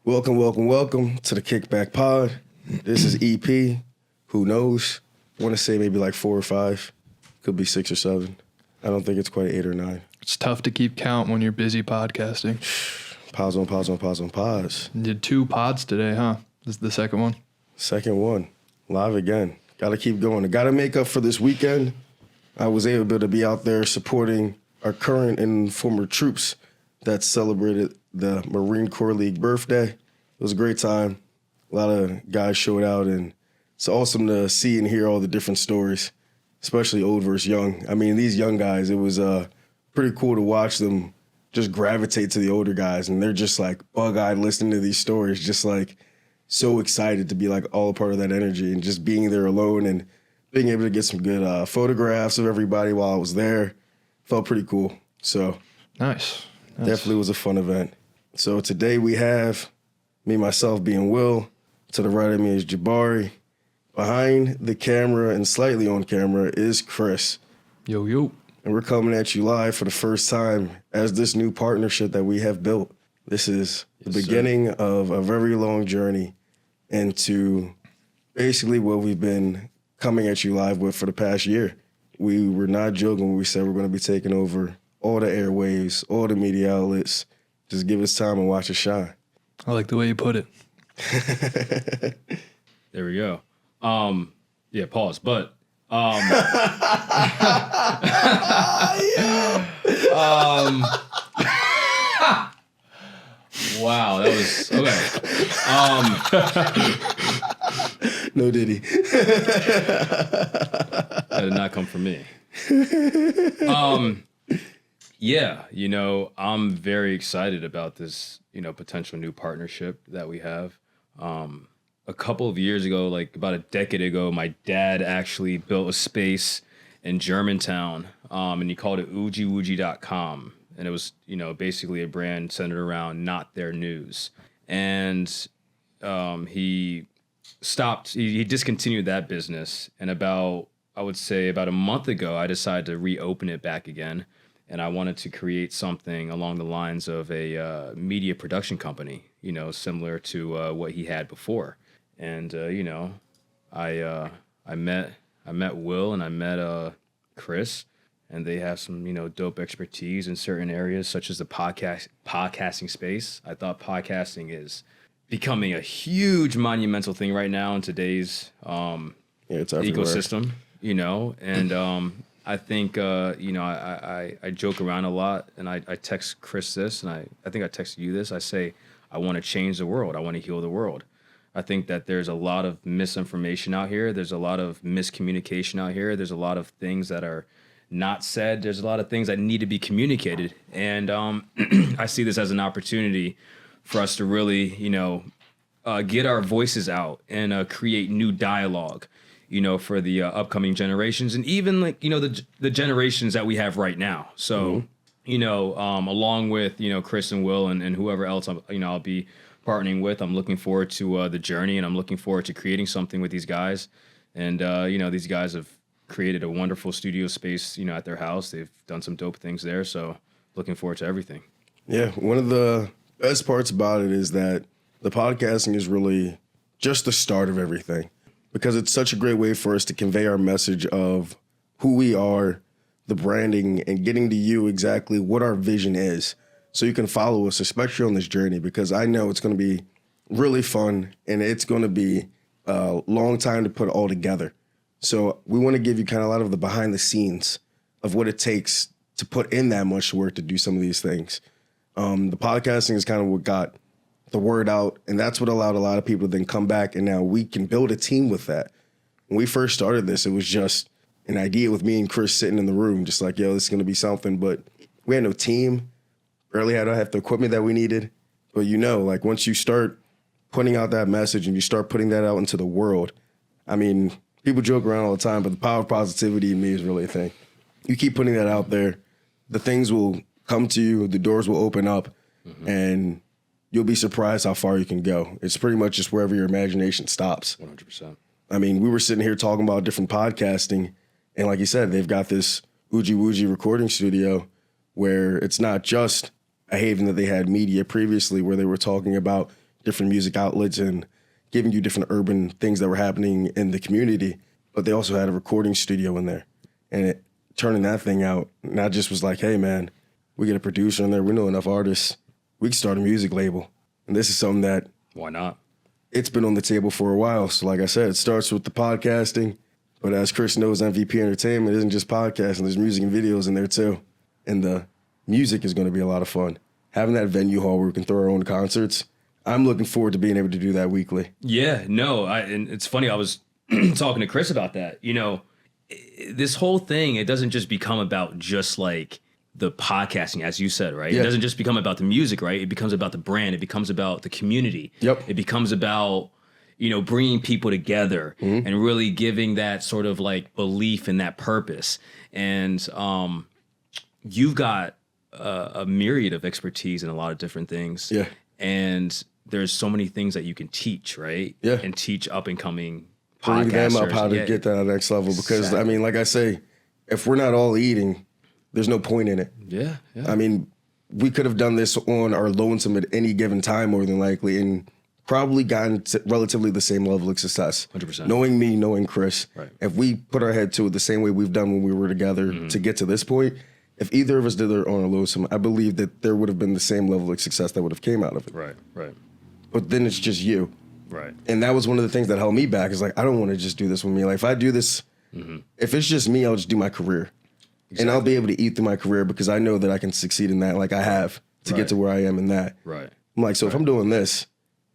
Welcome to the Kickback Pod. This is EP. Who knows? I want to say maybe like 4 or 5. Could be 6 or 7. I don't think it's quite 8 or 9. It's tough to keep count when you're busy podcasting. Pause on pause. You did 2 pods today, huh? This is the second one? Second one. Live again. Got to keep going. Got to make up for this weekend. I was able to be out there supporting our current and former troops that celebrated the Marine Corps League birthday. It was a great time. A lot of guys showed out, and it's awesome to see and hear all the different stories, especially old versus young. I mean, these young guys, it was pretty cool to watch them just gravitate to the older guys, and they're just like bug-eyed listening to these stories, just like so excited to be like all a part of that energy and just being there alone and being able to get some good photographs of everybody while I was there. Felt pretty cool. So Nice. Definitely was a fun event. So today we have me, myself being Will. To the right of me is Jabari. Behind the camera and slightly on camera is Chris. Yo. And we're coming at you live for the first time as this new partnership that we have built. This is the beginning of a very long journey into basically what we've been coming at you live with for the past year. We were not joking when we said we're going to be taking over all the airwaves, all the media outlets. Just give us time and watch us shine. I like the way you put it. There we go. Yeah, pause. But wow, that was okay. No diddy. That did not come from me. Yeah, I'm very excited about this, potential new partnership that we have. A couple of years ago, like about a decade ago, my dad actually built a space in Germantown, and he called it oogiewoogie.com. And it was, basically a brand centered around not their news. And he discontinued that business. And about a month ago, I decided to reopen it back again. And I wanted to create something along the lines of a media production company, similar to what he had before. And I met Will and I met Chris, and they have some dope expertise in certain areas, such as the podcasting space. I thought podcasting is becoming a huge monumental thing right now in today's It's ecosystem. And I think, I joke around a lot, and I text Chris this, and I think I texted you this. I say, I want to change the world. I want to heal the world. I think that there's a lot of misinformation out here. There's a lot of miscommunication out here. There's a lot of things that are not said. There's a lot of things that need to be communicated. And I see this as an opportunity for us to really, get our voices out and create new dialogue, for the upcoming generations, and even the generations that we have right now. So, along with, Chris and Will and whoever else, I'll be partnering with, I'm looking forward to the journey, and I'm looking forward to creating something with these guys. And, these guys have created a wonderful studio space, at their house. They've done some dope things there. So looking forward to everything. Yeah. One of the best parts about it is that the podcasting is really just the start of everything, because it's such a great way for us to convey our message of who we are, the branding, and getting to you exactly what our vision is, so you can follow us, especially on this journey, because I know it's going to be really fun, and it's going to be a long time to put all together. So we want to give you kind of a lot of the behind the scenes of what it takes to put in that much work to do some of these things. The podcasting is kind of what got the word out, and that's what allowed a lot of people to then come back, and now we can build a team with that. When we first started this, it was just an idea with me and Chris sitting in the room, just like, yo, this is going to be something, but we had no team, barely had half the equipment that we needed. But once you start putting out that message and you start putting that out into the world, I mean, people joke around all the time, but the power of positivity in me is really a thing. You keep putting that out there, the things will come to you, the doors will open up, and you'll be surprised how far you can go. It's pretty much just wherever your imagination stops. 100%. I mean, we were sitting here talking about different podcasting, and like you said, they've got this Oogie Woogie recording studio where it's not just a haven that they had media previously, where they were talking about different music outlets and giving you different urban things that were happening in the community. But they also had a recording studio in there. And turning that thing out, and I just was like, hey, man, we get a producer in there. We know enough artists. We can start a music label. And this is something that... Why not? It's been on the table for a while. So like I said, it starts with the podcasting. But as Chris knows, MVP Entertainment isn't just podcasting. There's music and videos in there too. And the music is going to be a lot of fun. Having that venue hall where we can throw our own concerts, I'm looking forward to being able to do that weekly. Yeah, no, and it's funny. I was talking to Chris about that. You know, this whole thing, it doesn't just become about just like the podcasting, as you said, right? Yeah. It doesn't just become about the music, right? It becomes about the brand. It becomes about the community. Yep. It becomes about, you know, bringing people together and really giving that sort of like belief in that purpose. And you've got a myriad of expertise in a lot of different things. Yeah. And there's so many things that you can teach, right? Yeah. And teach up and coming Bring them up podcasters. how to Yeah. get that next level. Because, Exactly. I mean, like I say, if we're not all eating, there's no point in it. Yeah, yeah. I mean, we could have done this on our lonesome at any given time, more than likely, and probably gotten to relatively the same level of success. 100%. Knowing me, knowing Chris, Right. if we put our head to it the same way we've done when we were together to get to this point, if either of us did it on our lonesome, I believe that there would have been the same level of success that would have came out of it. Right, right, But then it's just you. right. And that was one of the things that held me back is like, I don't want to just do this with me. Like if I do this, if it's just me, I'll just do my career. And I'll be able to eat through my career because I know that I can succeed in that like I have to Right. get to where I am in that. Right. I'm like, so if I'm doing this,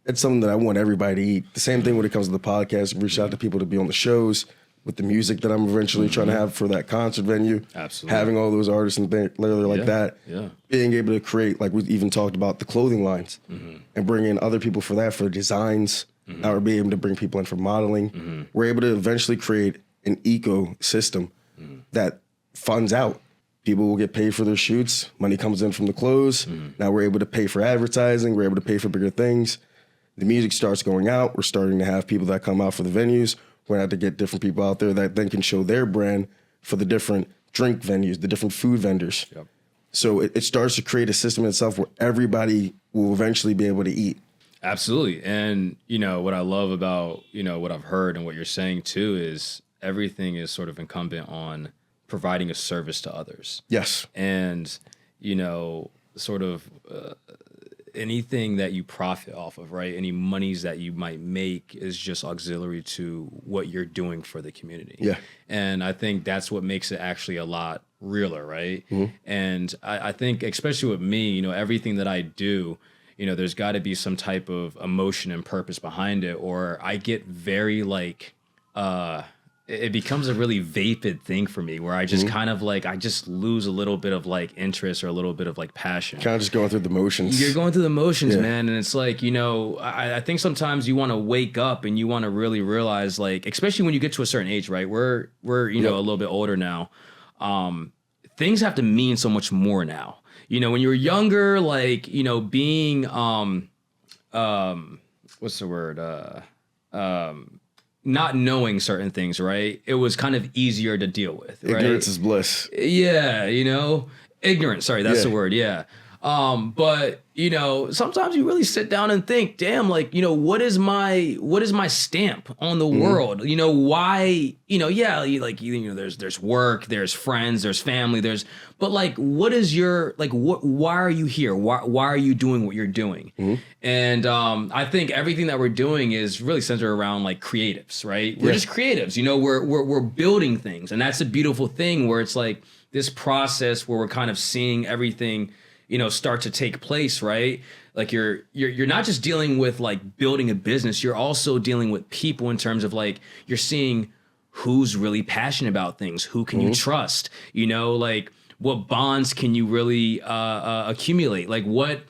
it's something that I want everybody to eat. The same thing when it comes to the podcast, reach out to people to be on the shows with the music that I'm eventually trying to have for that concert venue. Absolutely. Having all those artists and things like Yeah, that. yeah. Being able to create, like we even talked about, the clothing lines and bring in other people for that, for designs. Now we're being able to bring people in for modeling. We're able to eventually create an ecosystem that funds out. People will get paid for their shoots. Money comes in from the clothes. Now we're able to pay for advertising. We're able to pay for bigger things. The music starts going out. We're starting to have people that come out for the venues. We're going to have to get different people out there that then can show their brand for the different drink venues, the different food vendors. Yep. So it starts to create a system itself where everybody will eventually be able to eat. Absolutely. And, you know, what I love about, you know, what I've heard and what you're saying too is everything is sort of incumbent on providing a service to others. Yes. And, you know, sort of anything that you profit off of, right? Any monies that you might make is just auxiliary to what you're doing for the community. Yeah. And I think that's what makes it actually a lot realer, right? And I think, especially with me, you know, everything that I do, you know, there's got to be some type of emotion and purpose behind it, or I get very like, it becomes a really vapid thing for me where I just kind of like, I just lose a little bit of like interest or a little bit of like passion. Kind of just going through the motions. You're going through the motions, Yeah. man. And it's like, you know, I think sometimes you want to wake up and you want to really realize, like, especially when you get to a certain age, right? We're you know, a little bit older now. Things have to mean so much more now. You know, when you're younger, like, you know, being, what's the word? Not knowing certain things, right? It was kind of easier to deal with, right? Ignorance is bliss. Yeah, you know, ignorance. Sorry, that's Yeah. the word. Yeah. But you know, sometimes you really sit down and think, damn, like, you know, what is my stamp on the world? You know, why, you know, yeah, you know, there's work, there's friends, there's family, but like, what is your, like, why are you here? Why are you doing what you're doing? And I think everything that we're doing is really centered around like creatives, right? We're Yeah. just creatives, you know, we're building things. And that's a beautiful thing where it's like this process where we're kind of seeing everything, you know, start to take place, right? Like you're not just dealing with like building a business, you're also dealing with people in terms of like, you're seeing who's really passionate about things, who can you trust, you know, like what bonds can you really accumulate? Like what,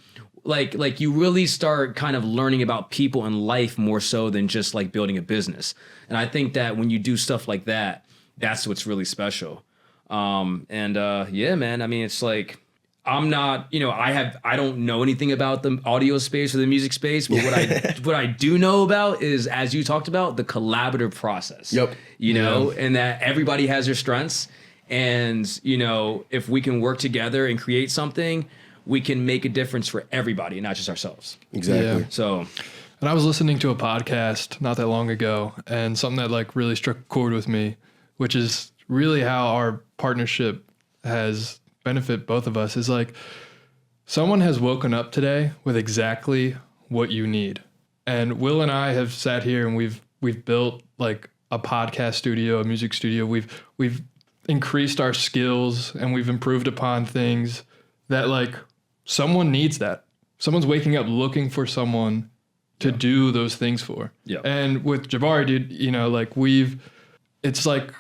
like you really start kind of learning about people in life more so than just like building a business. And I think that when you do stuff like that, that's what's really special. Yeah, man, I mean, it's like, I'm not, you know, I don't know anything about the audio space or the music space, but what I do know about is, as you talked about, the collaborative process. Yep. You know, and that everybody has their strengths. And, you know, if we can work together and create something, we can make a difference for everybody, not just ourselves. Exactly. Yeah. So, And I was listening to a podcast not that long ago, and something that like really struck a chord with me, which is really how our partnership has benefit both of us, is like someone has woken up today with exactly what you need. And Will and I have sat here and we've built like a podcast studio, a music studio. We've increased our skills and we've improved upon things that like someone needs that. Someone's waking up looking for someone to do those things for. Yeah. And with Jabari, dude, you know, like it's like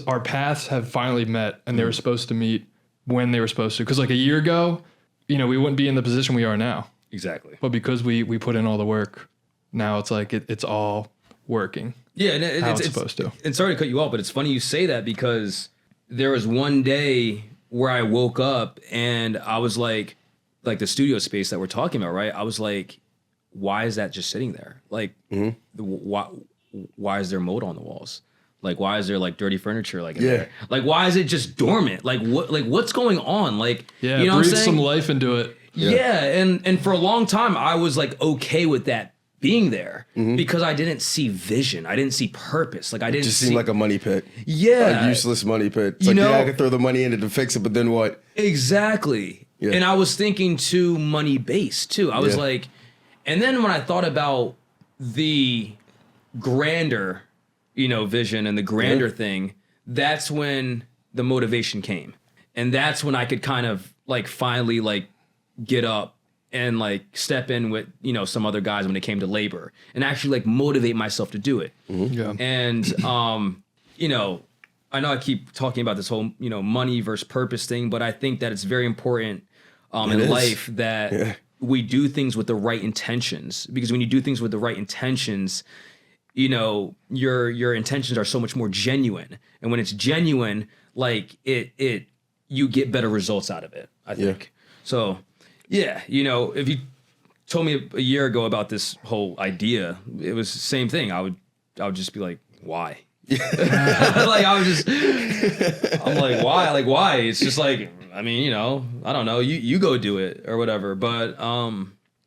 our paths have finally met, and they were supposed to meet when they were supposed to. Because like a year ago, you know, we wouldn't be in the position we are now. exactly. But because we put in all the work, now it's like it's all working. Yeah, and it's supposed to. And sorry to cut you off, but it's funny you say that because there was one day where I woke up and I was like the studio space that we're talking about, right? I was like, why is that just sitting there? Like, why is there mold on the walls? Like, why is there like dirty furniture like in there? Like, why is it just dormant? Like, what's going on? Like, Yeah, you know what I'm breathe saying? some life into it. Yeah, and for a long time I was like okay with that being there because I didn't see vision. I didn't see purpose. Like I didn't Just see seemed like a money pit. Yeah. A useless money pit. It's You like, know- yeah, I could throw the money in it to fix it, but then what? Exactly. Yeah. And I was thinking too money based too. I was Yeah. like, and then when I thought about the grander, you know, vision and the grander thing, that's when the motivation came. And that's when I could kind of like finally like get up and like step in with, you know, some other guys when it came to labor and actually like motivate myself to do it. Yeah. And, you know, I know I keep talking about this whole, you know, money versus purpose thing, but I think that it's very important in is. life that we do things with the right intentions, because when you do things with the right intentions, you know, your intentions are so much more genuine. And when it's genuine, like you get better results out of it, I think. So, yeah, you know, if you told me a year ago about this whole idea, it was the same thing. I would just be like, why? Like I'm like, why? Like, why? It's just like, I mean, you know, I don't know. You go do it or whatever. But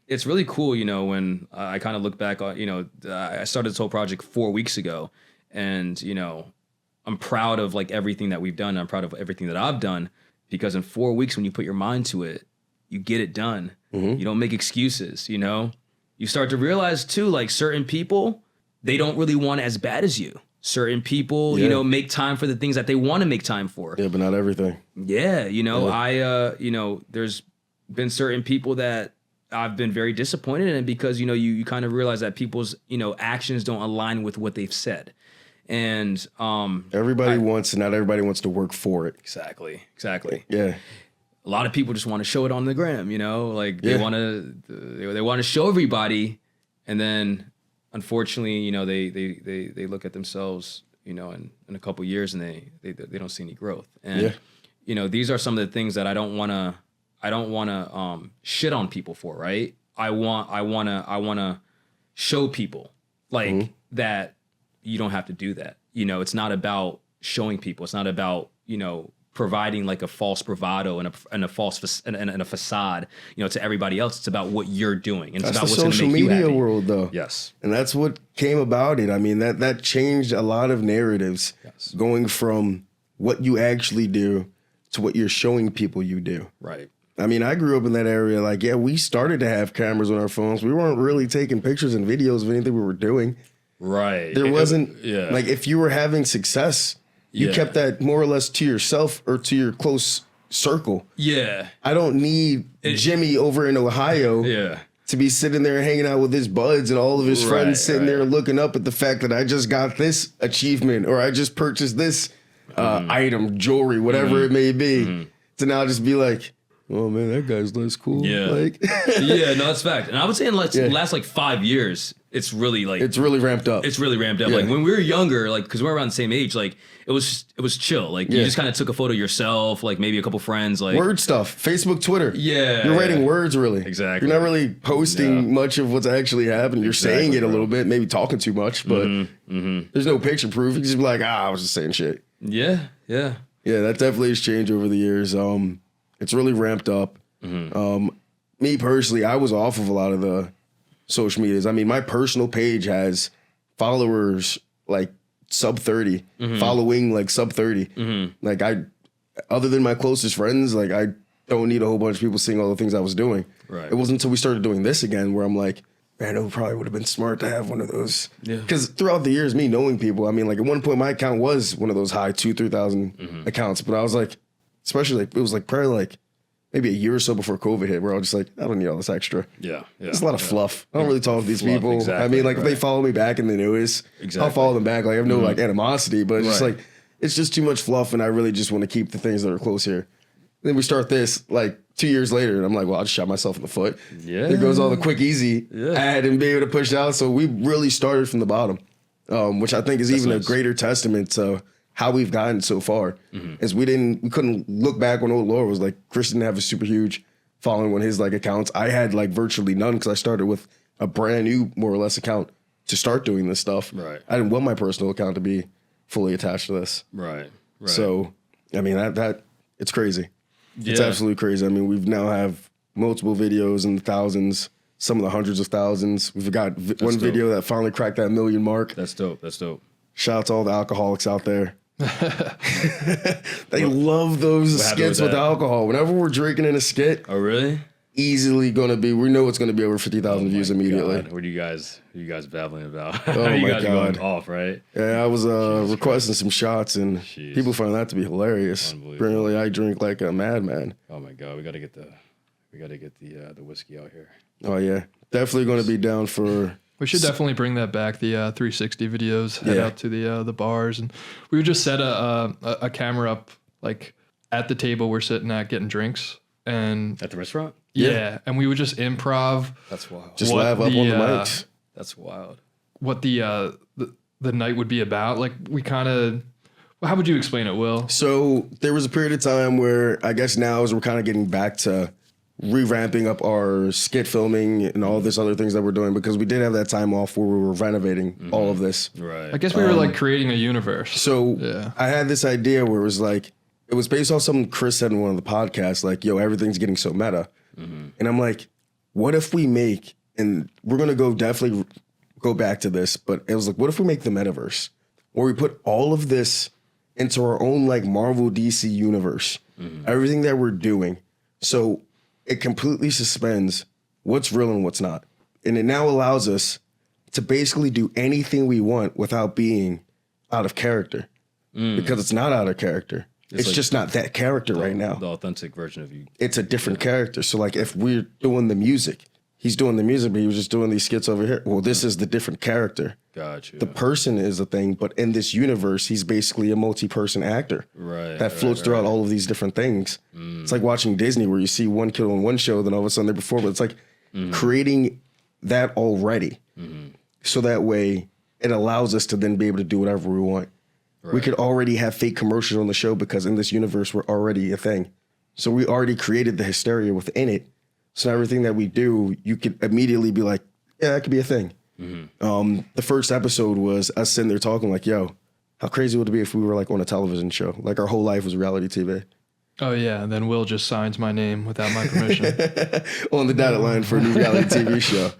it's really cool, you know, when I kind of look back on, you know, I started this whole project 4 weeks ago, and you know, I'm proud of like everything that we've done. I'm proud of everything that I've done, because in 4 weeks, when you put your mind to it, you get it done. You don't make excuses, you know? You start to realize too, like certain people, they don't really want it as bad as you. Certain people, you know, make time for the things that they want to make time for. Yeah, but not everything. Yeah, you know, you know, there's been certain people that I've been very disappointed in, because, you know, you kind of realize that people's, you know, actions don't align with what they've said. And Everybody wants, and not everybody wants to work for it. Exactly. Yeah. A lot of people just want to show it on the gram, you know, like they want to show everybody, and then unfortunately, you know, they look at themselves, you know, in a couple years, and they don't see any growth. And you know, these are some of the things that I don't want to shit on people for, right? I want to show people like that you don't have to do that. You know, it's not about showing people. It's not about, you know, providing like a false bravado and a false and a facade, you know, to everybody else. It's about what you're doing, and it's That's about the what's going to social make you media happy. world, though. Yes. And that's what came about it. I mean, that changed a lot of narratives, going from what you actually do to what you're showing people you do. Right. I mean, I grew up in that area. Like, yeah, we started to have cameras on our phones. We weren't really taking pictures and videos of anything we were doing. Right. There wasn't, Yeah. like, if you were having success, you kept that more or less to yourself or to your close circle. Yeah. I don't need Jimmy over in Ohio Yeah. to be sitting there hanging out with his buds and all of his friends sitting there looking up at the fact that I just got this achievement, or I just purchased this item, jewelry, whatever it may be. To now just be like, oh man, that guy's less cool. Yeah. Like, Yeah, no, that's fact. And I would say in the last like 5 years, it's really like it's really ramped up. It's really ramped up. Yeah. Like when we were younger, like because we're around the same age, like it was chill. Like you just kind of took a photo yourself, like maybe a couple friends, like Word stuff, Facebook, Twitter. Yeah, You're writing words, really. Exactly. You're not really posting much of what's actually happening. You're saying it a little bit, maybe talking too much, but there's no picture proof. You can just be like, I was just saying shit. Yeah. Yeah, that definitely has changed over the years. It's really ramped up. Me personally, I was off of a lot of the social medias. I mean, my personal page has followers like sub 30, following like sub 30. Like other than my closest friends, like I don't need a whole bunch of people seeing all the things I was doing. Right. It wasn't until we started doing this again where I'm like, man, it probably would have been smart to have one of those. Yeah. Because throughout the years, me knowing people, I mean, like at one point my account was one of those high 2,000-3,000 accounts, but I was like, especially like it was like probably like maybe a year or so before COVID hit, where I was just like, I don't need all this extra. Yeah. It's a lot of fluff. I don't really talk to these people. Exactly, I mean, like if they follow me back in the newest, I'll follow them back. Like I have no like animosity, but it's just like it's just too much fluff, and I really just want to keep the things that are close here. Then we start this like 2 years later, and I'm like, well, I just shot myself in the foot. Yeah. There goes all the quick, easy ad and be able to push it out. So we really started from the bottom, which I think is even a greater testament to how we've gotten so far. Is we couldn't look back when old Laura was like, Chris didn't have a super huge following on his like accounts. I had like virtually none because I started with a brand new, more or less, account to start doing this stuff. Right. I didn't want my personal account to be fully attached to this. Right. So, I mean, that it's crazy. It's absolutely crazy. I mean, we've now have multiple videos in the thousands, some of the hundreds of thousands. We've got one video that finally cracked that 1 million mark. That's dope. Shout out to all the alcoholics out there. They love those skits with alcohol. Whenever we're drinking in a skit, oh really? Easily gonna be. We know it's gonna be over 50,000 views immediately. God. What are you guys babbling about? Oh you my guys God. Are going off, right? Yeah, I was requesting some shots, and people find that to be hilarious. Apparently, I drink like a madman. Oh my God, we gotta get the whiskey out here. Oh yeah, definitely gonna be down for. We should definitely bring that back. The 360 videos, head out to the bars, and we would just set a camera up like at the table we're sitting at getting drinks, and at the restaurant. Yeah, and we would just improv. That's wild. Just laugh up on the mics. That's wild. What the night would be about? Like we kind of. Well, how would you explain it, Will? So there was a period of time where I guess now as we're kind of getting back to revamping up our skit filming and all this other things that we're doing, because we did have that time off where we were renovating all of this. Right. I guess we were like creating a universe. So I had this idea where it was like, it was based on something Chris said in one of the podcasts, like, yo, everything's getting so meta. And I'm like, what if we make, and we're going to definitely go back to this, but it was like, what if we make the metaverse where we put all of this into our own like Marvel DC universe, everything that we're doing. So it completely suspends what's real and what's not. And it now allows us to basically do anything we want without being out of character, because it's not out of character. It's like just not that character right now. The authentic version of you. It's a different character. So like if we're doing the music, he's doing the music, but he was just doing these skits over here. Well, this is the different character. Gotcha. The person is a thing, but in this universe, he's basically a multi-person actor. Right. That floats throughout all of these different things. It's like watching Disney where you see one kid on one show, then all of a sudden they're before, but it's like creating that already. So that way it allows us to then be able to do whatever we want. Right. We could already have fake commercials on the show because in this universe, we're already a thing. So we already created the hysteria within it. So everything that we do, you could immediately be like, yeah, that could be a thing. The first episode was us sitting there talking like, yo, how crazy would it be if we were like on a television show? Like our whole life was reality TV. Oh, yeah. And then Will just signs my name without my permission. On the dotted line for a new reality TV show.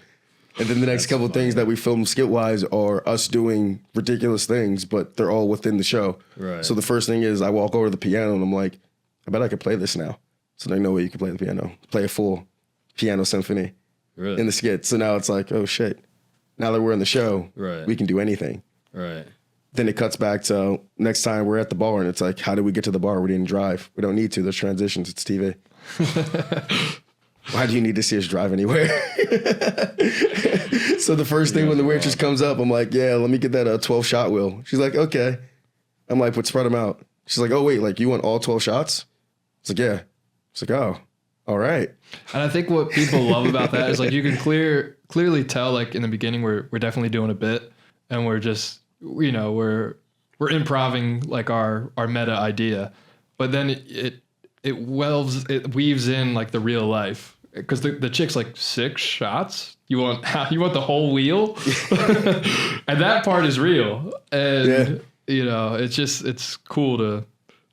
And then the next couple of things that we film skit-wise are us doing ridiculous things, but they're all within the show. Right. So the first thing is I walk over to the piano and I'm like, I bet I could play this now. So they know where you can play the piano. Play a full piano symphony in the skit. So now it's like, oh, shit. Now that we're in the show, we can do anything. Right. Then it cuts back to next time we're at the bar and it's like, how did we get to the bar? We didn't drive. We don't need to. There's transitions. It's TV. Why do you need to see us drive anywhere? So the first thing when the waitress comes up, I'm like, yeah, let me get that 12 shot wheel. She's like, okay. I'm like, but spread them out. She's like, oh, wait, like you want all 12 shots? It's like, yeah. It's like, oh, all right. And I think what people love about that is like you can clearly tell like in the beginning we're definitely doing a bit and we're just, you know, we're improving like our meta idea. But then it weaves in like the real life. Because the chick's like 6 shots. You want the whole wheel, and that part is real. And you know, it's cool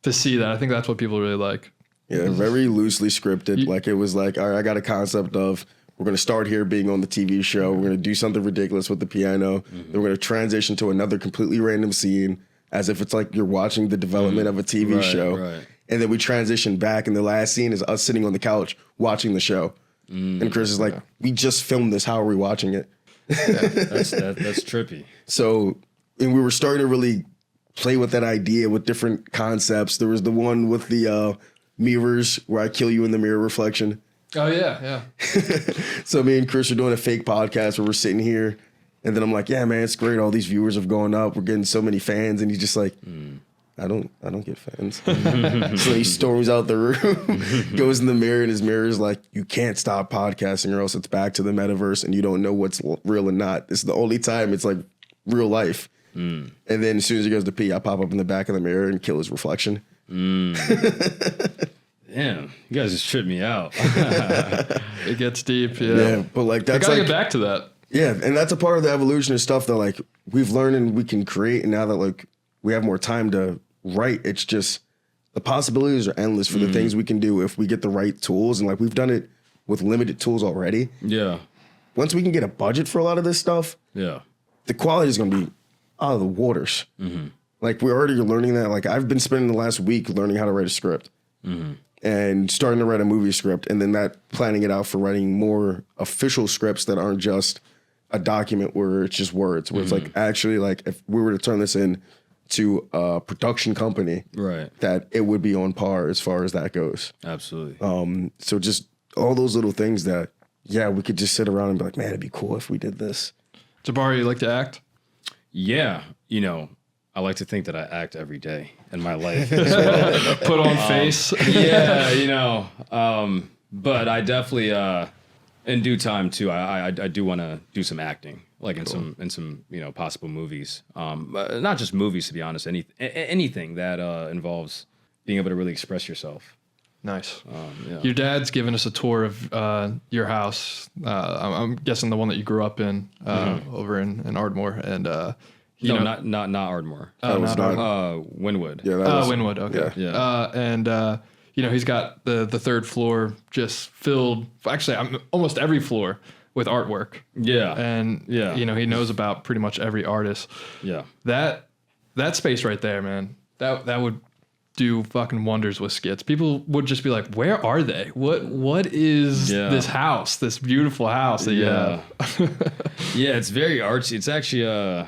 to see that. I think that's what people really like. Yeah, very loosely scripted. Like it was like, all right, I got a concept of we're going to start here being on the TV show. We're going to do something ridiculous with the piano. Then we're going to transition to another completely random scene as if it's like you're watching the development of a TV show. Right. And then we transition back, and the last scene is us sitting on the couch watching the show. And Chris is like, we just filmed this. How are we watching it? That's trippy. So, and we were starting to really play with that idea with different concepts. There was the one with the mirrors where I kill you in the mirror reflection. Oh, yeah. So me and Chris are doing a fake podcast where we're sitting here, and then I'm like, yeah, man, it's great. All these viewers have gone up. We're getting so many fans. And he's just like, I don't get fans. So he storms out the room, goes in the mirror, and his mirror is like, you can't stop podcasting or else it's back to the metaverse and you don't know what's real and not. This is the only time it's like real life. And then as soon as he goes to pee, I pop up in the back of the mirror and kill his reflection. Damn, you guys just tripped me out. It gets deep. Yeah, but like I that's gotta like, get back to that. yeah, and that's a part of the evolution of stuff that like we've learned and we can create. And now that like we have more time to write, it's just the possibilities are endless for the things we can do if we get the right tools. And like we've done it with limited tools already. Yeah. Once we can get a budget for a lot of this stuff, Yeah. the quality is going to be out of the waters. Like we're already learning that. Like I've been spending the last week learning how to write a script and starting to write a movie script, and then that planning it out for writing more official scripts that aren't just a document where it's just words, where it's like actually like if we were to turn this in to a production company, Right. that it would be on par as far as that goes. Absolutely. So just all those little things that, yeah, we could just sit around and be like, man, it'd be cool if we did this. Jabari, you like to act? Yeah. You know, I like to think that I act every day in my life. Put on face. Yeah, you know. But I definitely, in due time too, I do want to do some acting, like in some you know possible movies. Not just movies, to be honest. Anything that involves being able to really express yourself. Nice. Yeah. Your dad's given us a tour of your house. I'm guessing the one that you grew up in over in Ardmore, and No, not Ardmore. Was not- Wynwood. Yeah, that was Wynwood. Okay. Yeah. And you know, he's got the third floor just filled. Actually, almost every floor with artwork. Yeah. And Yeah. you know, he knows about pretty much every artist. Yeah. That space right there, man. That would do fucking wonders with skits. People would just be like, "Where are they? What is this house? This beautiful house that you have?" Yeah, it's very artsy. It's actually I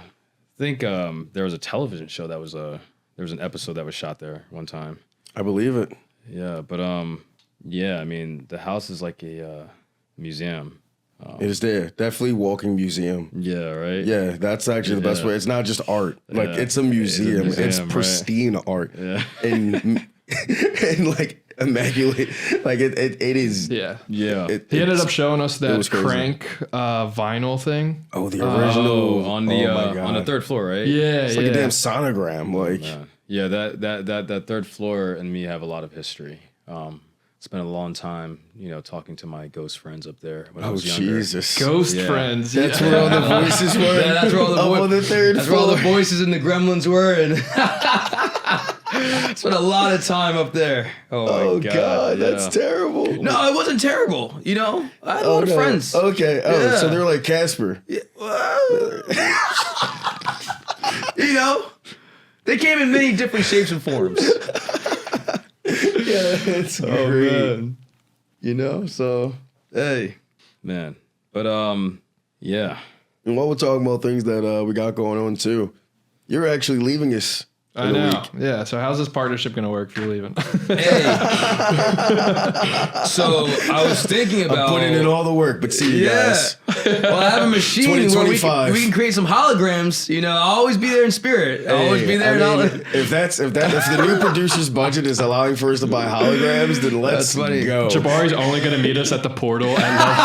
think there was a television show that was there was an episode that was shot there one time. I believe it. Yeah, but yeah, I mean the house is like a museum. It is there. Definitely walking museum. Yeah, right. Yeah, that's actually the best way. It's not just art. Like Yeah. it's a museum. It's museum, pristine art. Yeah. And and like immaculate. Like it is. Yeah. Yeah. He ended up showing us it that was crazy. Crank vinyl thing. Oh, the original on my the God. third floor, right? Yeah, It's like a damn sonogram. Like Yeah, that third floor and me have a lot of history. Spent a long time, you know, talking to my ghost friends up there when I was younger. Jesus. Ghost Yeah. friends. That's where all the voices were. Yeah, that's where all the Up on the third That's where all the floor. voices and the gremlins were, and spent a lot of time up there. Oh my God, yeah. that's terrible. No, it wasn't terrible. You know, I had a lot of no. friends. Okay. Oh, Yeah. so they're like Casper. You know, they came in many different shapes and forms. Yeah, it's great. Man. You know, so hey, man. But yeah. And while we're talking about things that we got going on too, you're actually leaving us. I in a know. week. Yeah. So how's this partnership gonna work if you're leaving? Hey. So I was thinking about Putting in all the work, but see you guys. Well, I have a machine where we 2025. can create some holograms. You know, I'll always be there in spirit. I'll always be there. I mean, if the new producer's budget is allowing for us to buy holograms, then let's That's funny. go. Jabari's only gonna meet us at the portal at Love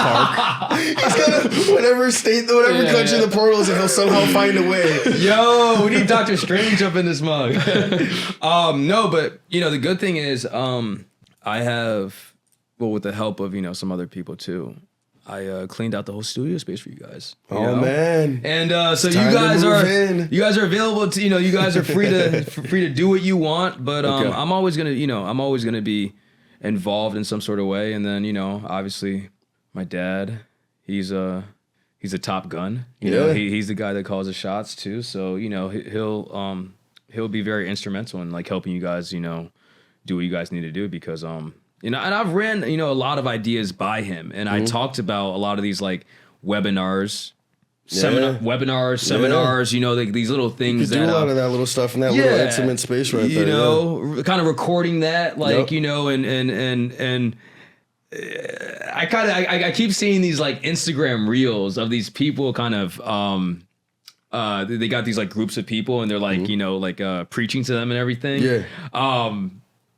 Park. He's gonna whatever Yeah, country yeah. the portal is, and he'll somehow find a way. Yo, we need Doctor Strange up in this mug. No, but you know the good thing is, I have, well, with the help of some other people too, I cleaned out the whole studio space for you guys. You Oh know? man. And so you time to guys move are in. available to you guys are free to do what you want. But Okay. I'm always gonna be involved in some sort of way. And then, obviously my dad, he's a top gun. You know, he's the guy that calls the shots too. So, he'll be very instrumental in like helping you guys, do what you guys need to do because, and I've ran, a lot of ideas by him, and I talked about a lot of these like webinars, seminars, these little things. You do a lot of that little stuff in that little intimate space right there. Kind of recording that, like and I keep seeing these like Instagram reels of these people kind of they got these like groups of people and they're like preaching to them and everything.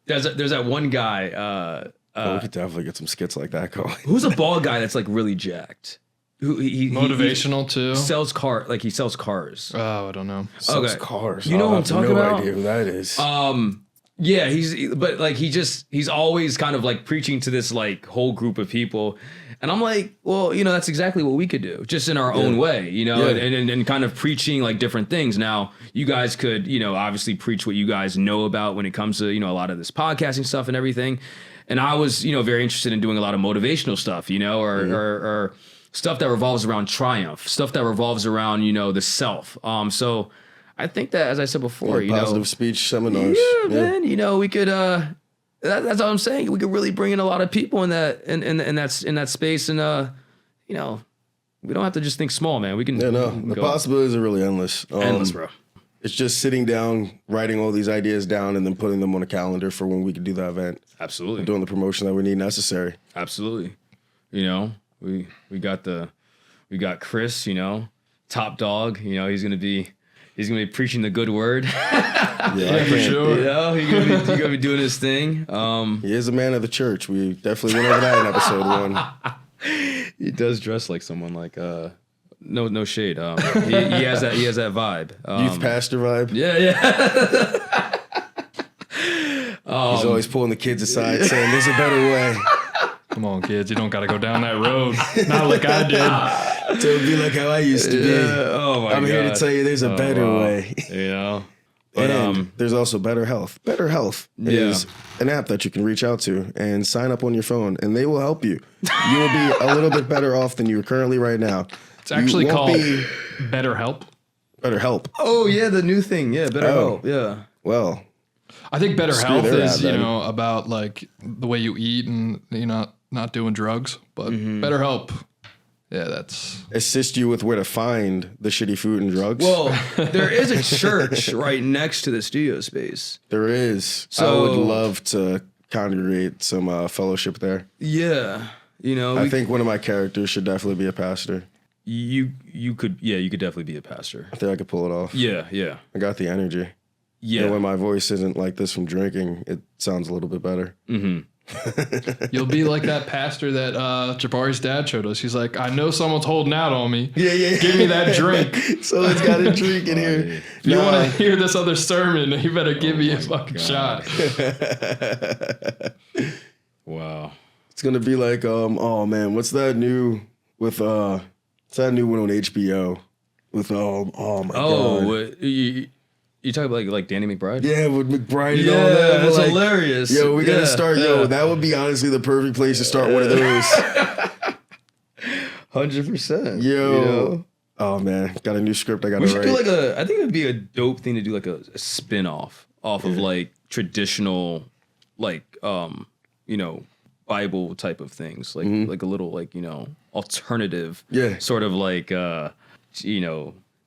There's that one guy. We could definitely get some skits like that going. Who's a bald guy that's like really jacked? He Motivational too. Sells he sells cars. Oh, I don't know. Sells cars. You know what I'm talking about? No idea who that is. Yeah, he's always kind of like preaching to this like whole group of people. And I'm like, well, that's exactly what we could do, just in our own way, and kind of preaching like different things. Now, you guys could, obviously preach what you guys know about when it comes to, a lot of this podcasting stuff and everything. And I was, very interested in doing a lot of motivational stuff, or stuff that revolves around triumph, stuff that revolves around, the self. So I think that, as I said before, positive speech seminars. Yeah, man, we could, that's what I'm saying. We could really bring in a lot of people in that space, and we don't have to just think small, man. We can. Yeah, no, the possibilities are really endless. Endless, bro. It's just sitting down, writing all these ideas down, and then putting them on a calendar for when we can do the event. Absolutely. And doing the promotion that we need necessary. Absolutely. We got Chris, top dog. He's gonna be preaching the good word. Yeah, for sure. He's gonna be doing his thing. He is a man of the church. We definitely went over that in episode 1. He does dress like someone like no shade. He has that vibe. Youth pastor vibe. Yeah. He's always pulling the kids aside saying there's a better way. Come on, kids. You don't got to go down that road. Not like I did. To be like how I used to be. Oh my God. I'm here to tell you there's a better way. But and there's also Better Health. Better Health is an app that you can reach out to and sign up on your phone, and they will help you. You will be a little bit better off than you are currently right now. It's actually called Better Help. Better Help. Oh yeah, the new thing. Yeah, Better Help. Yeah. Well, I think Better Health is ad, about like the way you eat and not doing drugs, but Better Help. Yeah, that's assist you with where to find the shitty food and drugs. Well, there is a church right next to the studio space. There is. So I would love to congregate some fellowship there. Yeah, I think one of my characters should definitely be a pastor. You could definitely be a pastor. I think I could pull it off. Yeah. I got the energy. Yeah. And when my voice isn't like this from drinking, it sounds a little bit better. Mm-hmm. You'll be like that pastor that Jabari's dad showed us. He's like, I know someone's holding out on me. Yeah. Give me that drink. Someone's got a drink in here. If you want to hear this other sermon, you better give me a fucking shot. Wow. It's gonna be like, oh man, what's that new with it's that new one on HBO with oh my god. You talk about like Danny McBride? Yeah, with McBride and all that. That's hilarious. Yo, we gotta start. Yo, that would be honestly the perfect place to start one of those. 100%. Yo. Oh man, got a new script I gotta write. We should do I think it would be a dope thing to do like a spin-off off of like traditional like Bible type of things. Like like a little like, alternative sort of like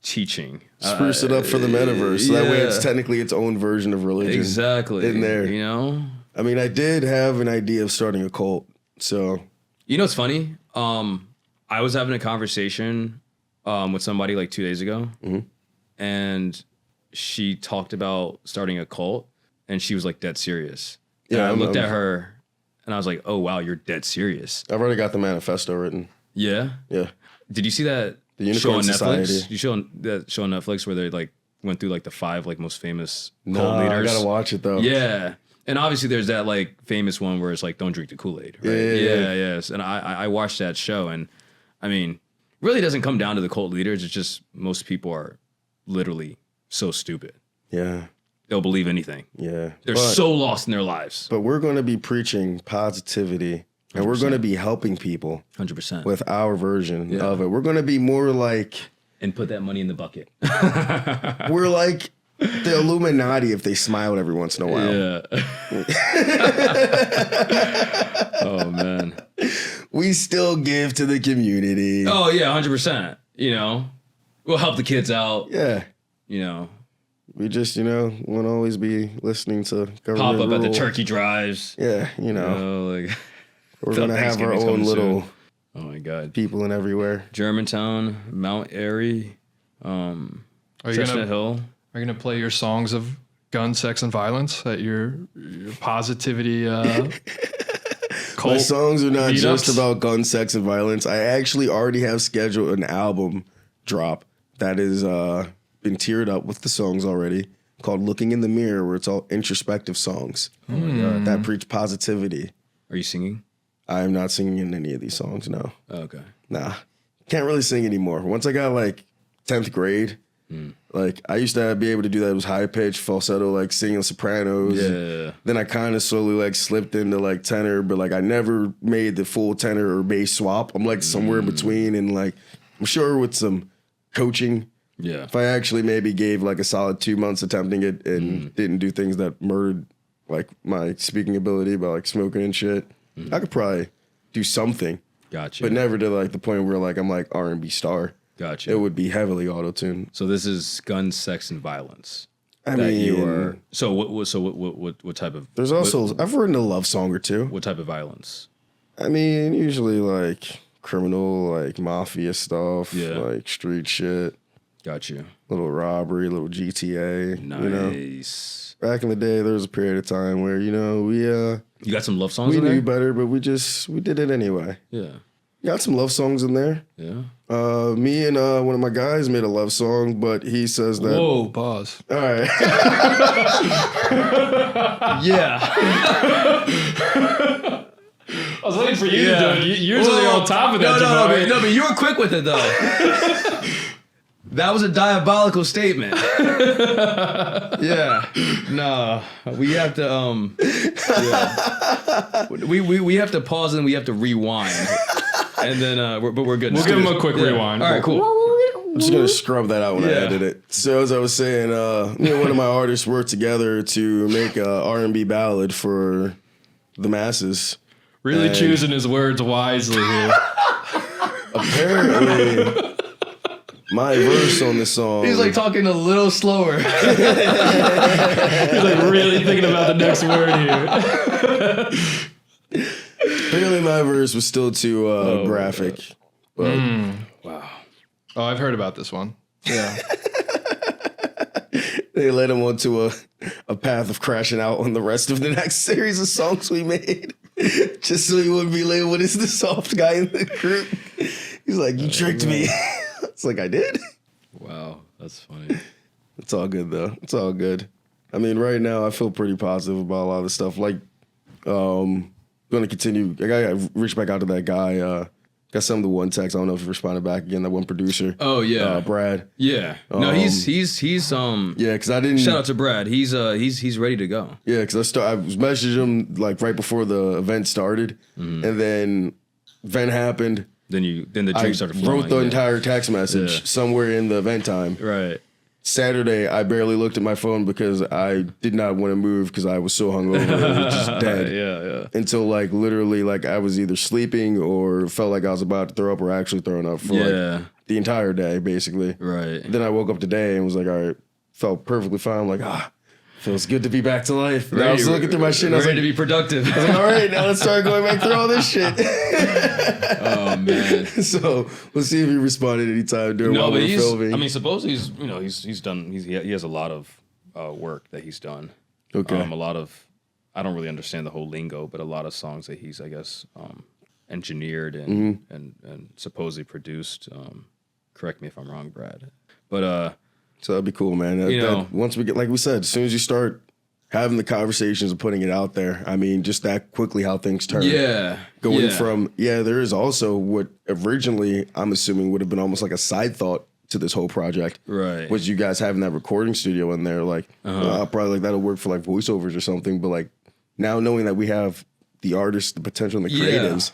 teaching. Spruce it up for the metaverse. So that way it's technically its own version of religion. Exactly. In there. I mean, I did have an idea of starting a cult. So what's funny? I was having a conversation with somebody like 2 days ago, and she talked about starting a cult, and she was like dead serious. Yeah, and I looked at her, and I was like, "Oh wow, you're dead serious." I've already got the manifesto written. Yeah. Did you see that? The Unicorn Society. Netflix? You show that show on Netflix where they like went through like the 5 like most famous cult leaders. I gotta watch it though. Yeah, and obviously there's that like famous one where it's like don't drink the Kool-Aid. Right? Yes. And I watched that show, and I mean, really doesn't come down to the cult leaders. It's just most people are literally so stupid. Yeah. they'll believe anything. Yeah. They're so lost in their lives. But we're going to be preaching positivity, and 100%. We're going to be helping people 100% with our version of it. We're going to be more like... And put that money in the bucket. We're like the Illuminati if they smiled every once in a while. Yeah. Oh, man. We still give to the community. Oh, yeah, 100%. You know, we'll help the kids out. Yeah. You know. We just, won't always be listening to government pop up rules. at the turkey drives. Yeah, like we're going to have our own little... Soon. Oh, my God. People in everywhere. Germantown, Mount Airy, Chestnut Hill. Are you going to play your songs of gun, sex, and violence at your positivity My songs are not meetups? Just about gun, sex, and violence. I actually already have scheduled an album drop that is been tiered up with the songs already called Looking in the Mirror, where it's all introspective songs that preach positivity. Are you singing? I'm not singing in any of these songs, no. Oh, okay. Nah. Can't really sing anymore. Once I got like 10th grade, like I used to be able to do that. It was high pitched falsetto, like singing Sopranos. Yeah. Then I kind of slowly like slipped into like tenor, but like I never made the full tenor or bass swap. I'm like somewhere in between, and like I'm sure with some coaching, if I actually maybe gave like a solid 2 months attempting it and didn't do things that murdered like my speaking ability by like smoking and shit, I could probably do something. Gotcha. But never to like the point where like I'm like R&B star. Gotcha. It would be heavily auto-tuned. So this is gun, sex, and violence. I mean, you are. So what type of? There's also I've written a love song or two. What type of violence? I mean, usually like criminal, like mafia stuff, like street shit. Got you. Little robbery, little GTA. Nice. Back in the day, there was a period of time where we you got some love songs. We in knew there? better, but we did it anyway. Yeah. Got some love songs in there. Yeah. Me and one of my guys made a love song, but he says that. Whoa, pause. All right. Yeah. I was waiting for you to do it. You're usually on top of that, Jabari. No, but you were quick with it, though. That was a diabolical statement. Yeah. No. We have to we have to pause and we have to rewind. And then we're good. We'll give him a quick rewind. All right, cool. I'm just gonna scrub that out when I edit it. So as I was saying, me and one of my artists worked together to make a R&B ballad for the masses. Really choosing his words wisely here. Apparently, my verse on the song. He's like talking a little slower. He's like really thinking about the next word here. Apparently, my verse was still too graphic. But Wow. Oh, I've heard about this one. Yeah. They led him onto a path of crashing out on the rest of the next series of songs we made. Just so he wouldn't be labeled as the soft guy in the group. He's like, you tricked me. It's like, I did? Wow, that's funny. It's all good, though. It's all good. I mean, right now, I feel pretty positive about a lot of stuff. Like, going to continue. I got to reach back out to that guy. Got some of the one text. I don't know if he responded back again. That one producer. Oh yeah, Brad. Yeah. No, he's yeah, because I didn't. Shout out to Brad. He's ready to go. Yeah, because I was messaging him like right before the event started, and then event happened. Then the drink started flowing. Wrote the entire text message somewhere in the event time. Right. Saturday, I barely looked at my phone because I did not want to move because I was so hungover. It was just dead. Yeah. Until like literally like I was either sleeping or felt like I was about to throw up or actually throwing up for like the entire day, basically. Right. Then I woke up today and was like, all right, felt perfectly fine. I'm like, feels good to be back to life. Now I was looking through my shit and I was ready like, to be productive. I was like, all right, now let's start going back through all this shit. Oh man. So we'll see if he responded anytime during while we were filming. I mean, suppose he's done. He has a lot of work that he's done. Okay. A lot of, I don't really understand the whole lingo, but a lot of songs that he's, I guess, engineered and supposedly produced. Correct me if I'm wrong, Brad. But so that'd be cool, man. Once we get, like we said, as soon as you start having the conversations and putting it out there, I mean, just that quickly how things turn. Yeah. Going from, there is also what originally I'm assuming would have been almost like a side thought to this whole project. Right. Was you guys having that recording studio in there? Like, probably like that'll work for like voiceovers or something. But like now knowing that we have the artists, the potential, and the creatives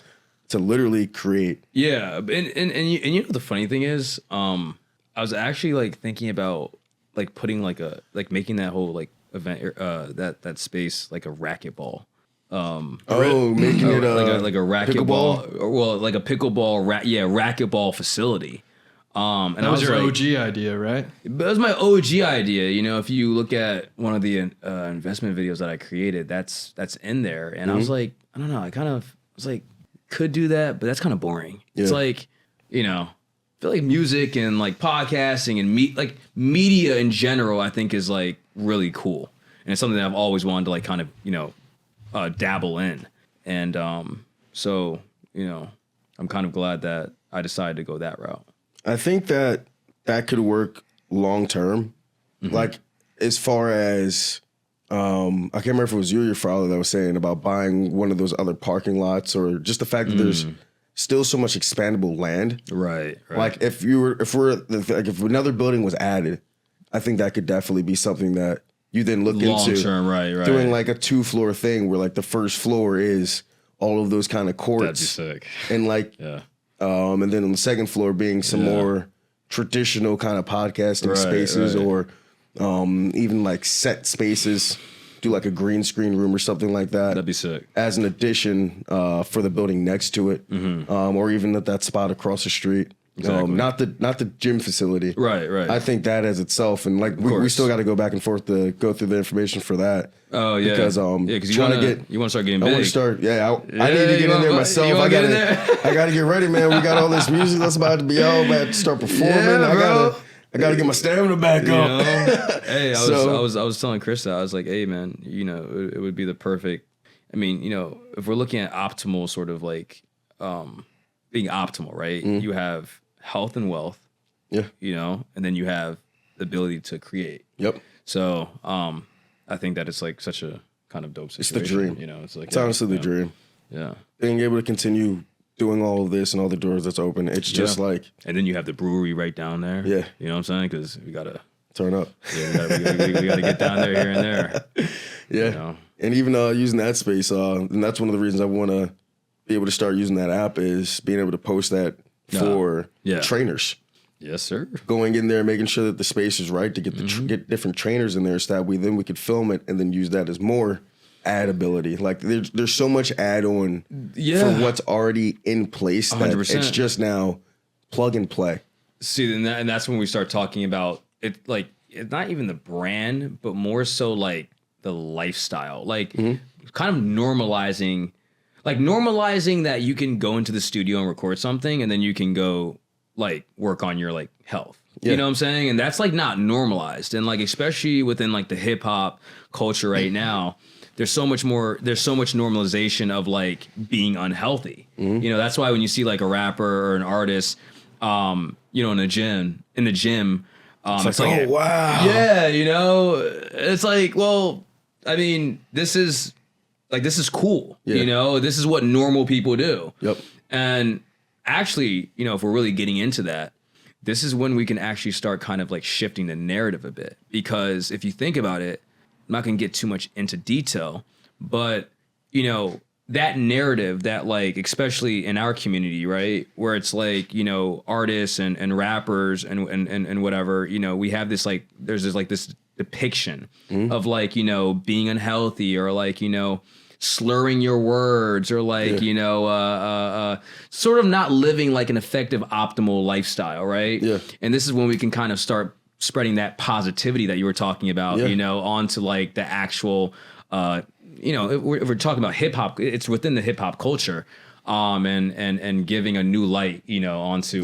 to literally create. Yeah, and you know the funny thing is, I was actually like thinking about like putting like making that whole like event that space like a racquetball. Making it like a racquetball, well, like a pickleball, racquetball facility. And that was your OG idea, right? That was my OG idea. You know, if you look at one of the investment videos that I created, that's in there. And I was like, I don't know, I was like, could do that, but that's kind of boring. Yeah. It's like, you know, I feel like music and like podcasting and like media in general, I think is like really cool. And it's something that I've always wanted to like kind of, you know, dabble in. And so, you know, I'm kind of glad that I decided to go that route. I think that could work long term. Like as far as I can't remember if it was you or your father that was saying about buying one of those other parking lots, or just the fact that there's still so much expandable land. Right. Like if another building was added, I think that could definitely be something that you then look long into term, right. Doing like a 2-floor thing where like the first floor is all of those kind of courts. That'd be sick. And like, and then on the second floor being some more traditional kind of podcasting spaces, or even like set spaces, do like a green screen room or something like that. That'd be sick. As an addition for the building next to it, or even at that spot across the street. Exactly. Not the gym facility. Right. I think that as itself, and like we still got to go back and forth to go through the information for that. Oh yeah, because you want to start getting big. I want to start. I need to get in there myself. I got to get ready, man. We got all this music that's about to be out. I'm about to start performing. I gotta get my stamina back up. Hey, I was telling Chris that I was like, hey man, you know, it would be the perfect. I mean, you know, if we're looking at optimal sort of like being optimal, right? You have health and wealth, you know, and then you have the ability to create. Yep. So I think that it's like such a kind of dope situation. It's the dream. You know, it's like it's honestly the dream. Yeah. Being able to continue doing all of this and all the doors that's open, it's just like. And then you have the brewery right down there. Yeah. You know what I'm saying? Because we gotta turn up. Yeah, we gotta get down there here and there. Yeah. You know? And even using that space, and that's one of the reasons I want to be able to start using that app, is being able to post that for trainers. Yes, sir. Going in there, making sure that the space is right to get get different trainers in there, so that we could film it and then use that as more ad ability. Like there's so much add on for what's already in place that 100%. It's just now plug and play. See, and that's when we start talking about it. Like it's not even the brand, but more so like the lifestyle. Like kind of normalizing that you can go into the studio and record something, and then you can go like work on your like health. You know what I'm saying? And that's like not normalized. And like, especially within like the hip hop culture right now, there's so much normalization of like being unhealthy. You know, that's why when you see like a rapper or an artist, you know, in the gym, it's like, oh wow. Yeah. You know, it's like, well, I mean, this is cool. You know, this is what normal people do. Yep. And actually, you know, if we're really getting into that, this is when we can actually start kind of like shifting the narrative a bit. Because if you think about it, I'm not going to get too much into detail, but, you know, that narrative that like, especially in our community, right, where it's like, you know, artists and rappers and whatever, you know, we have this like, there's this depiction of like, you know, being unhealthy, or like, you know, slurring your words, or like, you know, sort of not living like an effective, optimal lifestyle, right? Yeah. And this is when we can kind of start spreading that positivity that you were talking about, you know, onto like the actual, you know, if we're talking about hip hop, it's within the hip hop culture, and giving a new light, you know, onto,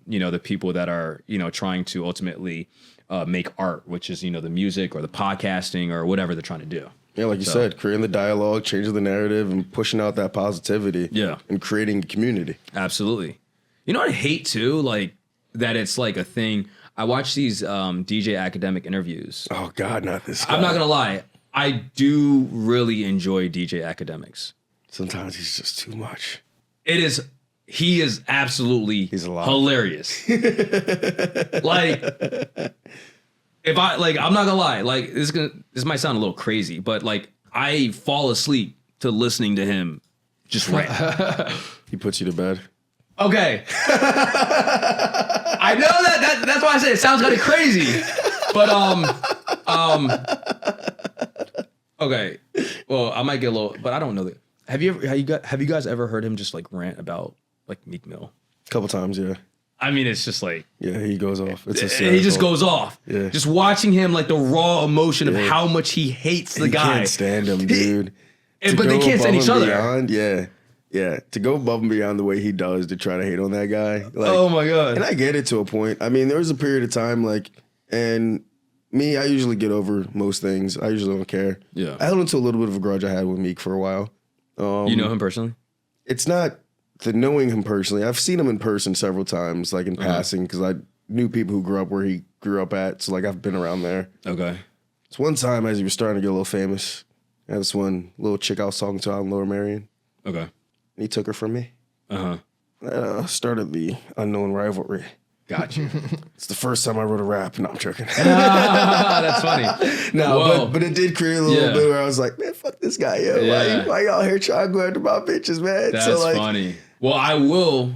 you know, the people that are, you know, trying to ultimately make art, which is, you know, the music or the podcasting or whatever they're trying to do. Yeah, like you said, creating the dialogue, changing the narrative, and pushing out that positivity. Yeah. And creating a community. Absolutely. You know what I hate too? Like that it's like a thing. I watch these DJ academic interviews. Oh God, not this guy. I'm not gonna lie. I do really enjoy DJ academics. Sometimes he's just too much. It is he is absolutely hilarious. Like, if I'm not gonna lie, like this might sound a little crazy, but like I fall asleep to listening to him just rant. He puts you to bed. Okay. I know that's why I said it sounds kind of crazy. But okay. Well, I might get a little, but I don't know that. Have you guys ever heard him just like rant about like Meek Mill? A couple times, yeah. I mean, it's just like, yeah, he goes off. It's he just goes off. Yeah. Just watching him, like the raw emotion of how much he hates the guy. Can't stand him, dude. But they can't stand each other. Beyond, yeah. To go above and beyond the way he does to try to hate on that guy. Like, oh my god. And I get it to a point. I mean, there was a period of time like, and me, I usually get over most things. I usually don't care. Yeah. I held into a little bit of a grudge I had with Meek for a while. You know him personally? It's not the knowing him personally. I've seen him in person several times, like in passing, because I knew people who grew up where he grew up at. So like I've been around there. Okay. It's one time as he was starting to get a little famous. I had this one little chick I was talking to out in Lower Merion. Okay. And he took her from me. Uh-huh. Started the unknown rivalry. Gotcha. It's the first time I wrote a rap. No, I'm joking. That's funny. No, but it did create a little bit where I was like, man, fuck this guy, yo. Yeah. Why y'all here trying to go after my bitches, man? That's funny. Well, I will,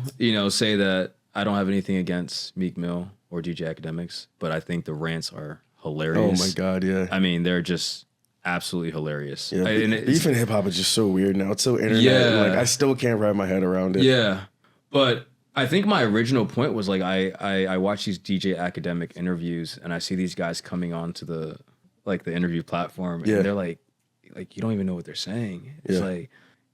say that I don't have anything against Meek Mill or DJ Academics, but I think the rants are hilarious. Oh my God, yeah. I mean, they're just absolutely hilarious. Yeah, beef and hip hop is just so weird now. It's so internet. Yeah. Like I still can't wrap my head around it. Yeah. But I think my original point was like I watch these DJ Academic interviews and I see these guys coming onto the interview platform and they're like you don't even know what they're saying. It's like,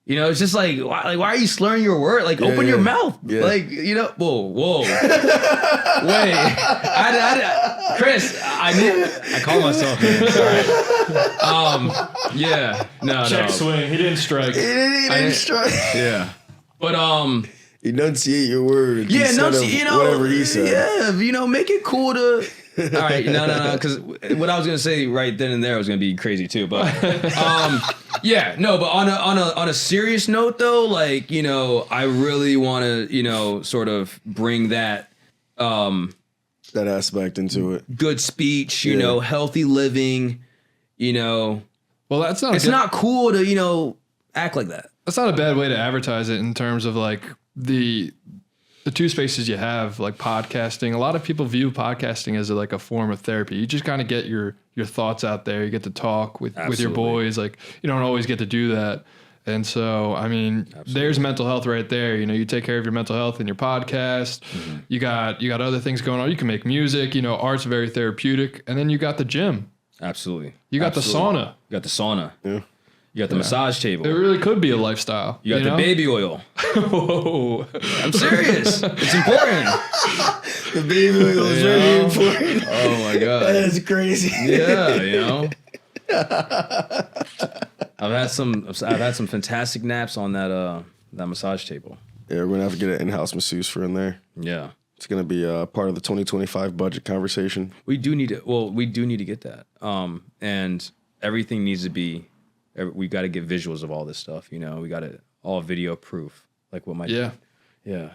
it's just like why are you slurring your word? Like open your mouth. Yeah. Like, whoa. Wait. I Chris, I call myself here. Sorry. Yeah. No. Check swing. He didn't strike. He didn't strike. Yeah. But enunciate your words. Yeah, instead of whatever he said. Yeah, make it cool to. All right, no, because what I was gonna say right then and there was gonna be crazy too, but but on a serious note though, like I really want to sort of bring that that aspect into it. Good speech, healthy living, Well, that's not. It's not cool to act like that. That's not a bad way to advertise it in terms of like the two spaces you have, like podcasting. A lot of people view podcasting as like a form of therapy. You just kind of get your thoughts out there. You get to talk with your boys. Like you don't always get to do that. And so, I mean, there's mental health right there. You take care of your mental health in your podcast. Mm-hmm. You got other things going on. You can make music. Art's very therapeutic. And then you got the gym. Absolutely. You got the sauna. You got the sauna. Yeah. You got the massage table. It really could be a lifestyle. You got the baby oil. Whoa. I'm serious. It's important. The baby oil is really important. Oh my God. That's crazy. Yeah, I've had some fantastic naps on that massage table. Yeah, we're gonna have to get an in-house masseuse for in there. Yeah. It's gonna be part of the 2025 budget conversation. We do need to get that. And everything needs to be. We got to get visuals of all this stuff. We got it all video proof. Like what my yeah. Your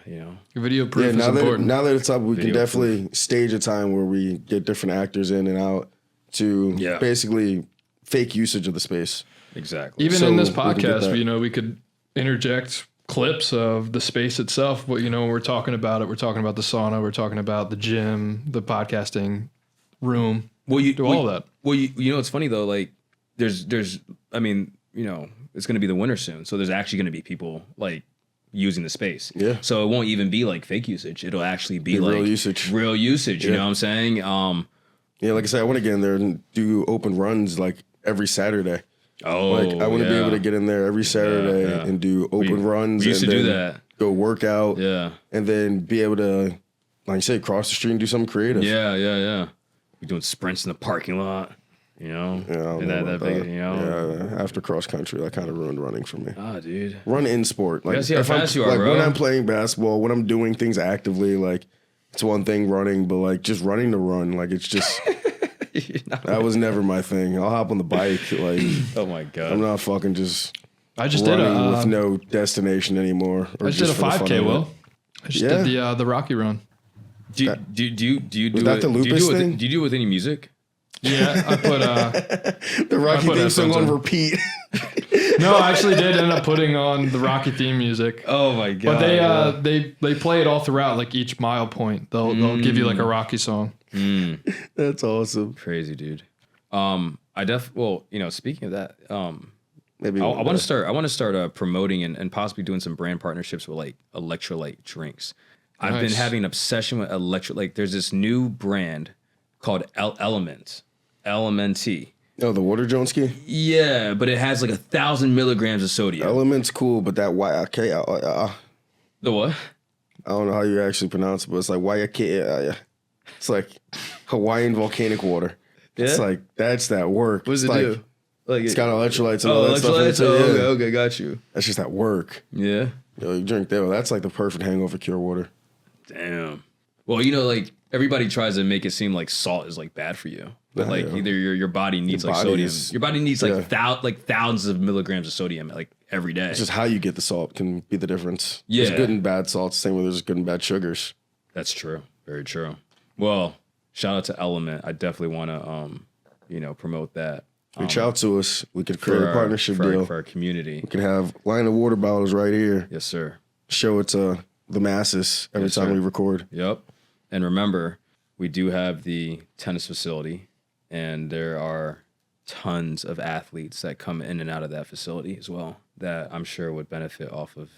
video proof is important. Now that it's up, we can definitely stage a time where we get different actors in and out to basically fake usage of the space. Exactly. Even in this podcast, we could interject clips of the space itself. But when we're talking about it, we're talking about the sauna, we're talking about the gym, the podcasting room. Well, you do all of that. Well, it's funny though. Like, there's, I mean, it's going to be the winter soon, so there's actually going to be people like using the space. Yeah. So it won't even be like fake usage. It'll actually be like real usage. Real usage. You know what I'm saying? Yeah, like I said, I want to get in there and do open runs like every Saturday. Oh, like I want to be able to get in there every Saturday and do open runs. We used to do that. Go work out. Yeah. And then be able to, like you said, cross the street and do something creative. Yeah. We're doing sprints in the parking lot. After cross country, that kind of ruined running for me. Ah, dude. Run in sport. Like, see how fast you are, bro. When I'm playing basketball, when I'm doing things actively, like, it's one thing running, but, like, just running to run, like, it's just... that was never my thing. I'll hop on the bike, like... Oh, my God. I'm not fucking just... I just did running with no destination anymore. Or I just did a for the fun 5K. of it? Will I just did the Rocky Run. Do you do Was that it? the Do you lupus do it thing? with, do you do it with any music? Yeah, I put The Rocky put theme song headphones on on. repeat. no, I actually did end up putting on the Rocky theme music. Oh my god! But they play it all throughout, like each mile point. They'll give you like a Rocky song. That's awesome. Crazy, dude. Speaking of that, Maybe I want to start promoting and possibly doing some brand partnerships with like electrolyte drinks. I've been Nice. having an obsession with electrolyte. There's this new brand called Element. Oh, the water Joneski? Yeah, but it has like 1,000 milligrams of sodium. Element's cool, but that YK, The what? I don't know how you actually pronounce it, but it's like YK. It's like Hawaiian volcanic water. It's Yeah? like, that's that work. What does It's it like, do? Like It's got electrolytes and all that stuff. in it electrolytes? too, Oh, yeah. okay, got you. That's just that work. Yeah. Yo, you drink that. That's like the perfect hangover cure water. Damn. Well, like everybody tries to make it seem like salt is like bad for you, but Nah, like yeah. either your body needs Your like body sodium. is- Your body needs like yeah. thousands of milligrams of sodium like every day. It's just how you get the salt can be the difference. Yeah. There's good and bad salts, same way there's good and bad sugars. That's true. Very true. Well, shout out to Element. I definitely want to promote that. Reach out to us. We could create for a partnership for deal. for our community. We could have line of water bottles right here. Yes, sir. Show it to the masses every Yes, time sir. we record. Yep. And remember, we do have the tennis facility, and there are tons of athletes that come in and out of that facility as well that I'm sure would benefit off of